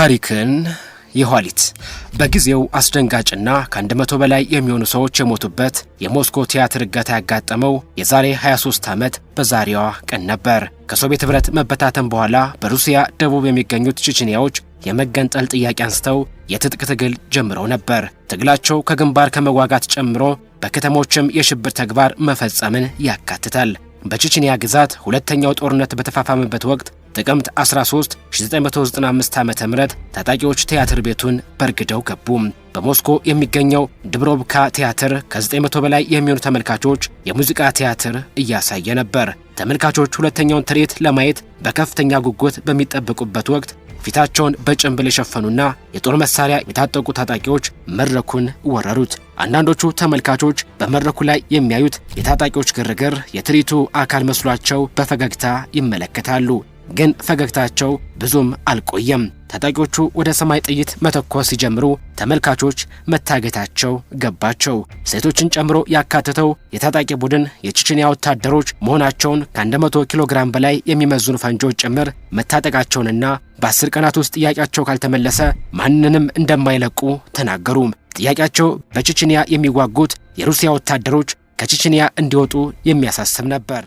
ታሪክን የኋሊት በጊዜው አስደንጋጭና ከ100 በላይ የሚሆኑ ሰዎች የሞቱበት የሞስኮ ቲያትር እገታ ያጋጠመው የዛሬ 23 ዓመት በዛሬዋ ቀን ነበር። ከሶቪየት ኅብረት መበታተን በኋላ በሩሲያ ደቡብ የሚገኙት ቼቼንያዎች የመገንጠል ጥያቄ አንስተው የትጥቅ ትግል ጀምረው ነበር። ትግላቸው ከግንባር ከመዋጋት ጨምሮ በከተሞችም የሽብር ተግባር መፈጸምን ያካትታል። በቼቼንያ ግዛት ሁለተኛው ጦርነት በተፋፋመበት ወቅት ጥቅምት 13 1995 ዓ.ም ታጣቂዎች ቲያትር ቤቱን በርግደው ገቡ። በሞስኮ የሚገኘው ድብሮብካ ቲያትር ከ900 በላይ የሚሆኑ ተመልካቾች የሙዚቃ ቲያትር እያሳየ ነበር። ተመልካቾች ሁለተኛውን ትርኢት ለማየት በከፍተኛ ጉጉት በሚጠብቁበት ወቅት ፊታቸውን በጭንብል የሸፈኑና የጦር መሳሪያ የታጠቁ ታጣቂዎች መድረኩን ወረሩት። አንዳንዶቹ ተመልካቾች በመድረኩ ላይ የሚያዩት የታጣቂዎች ግርግር የትርኢቱ አካል መስሏቸው በፈገግታ ይመለከታሉ። ግን ፈገግታቸው ብዙም አልቆየም። ታጣቂዎቹ ወደ ሰማይ ጥይት መተኮስ ሲጀምሩ ተመልካቾች መታገታቸው ገባቸው። ሴቶችን ጨምሮ ያካተተው የታጣቂ ቡድን የቼቼንያ ወታደሮች መሆናቸውን ከ100 ኪሎ ግራም በላይ የሚመዝኑ ፈንጂዎች ጭምር መታጠቃቸውንና በ10 ቀናት ውስጥ ጥያቄያቸው ካልተመለሰ ማንንም እንደማይለቁ ተናገሩ። ጥያቄያቸው በቼቼንያ የሚዋጉት የሩሲያ ወታደሮች ከቼቼንያ እንዲወጡ የሚያሳስብ ነበር።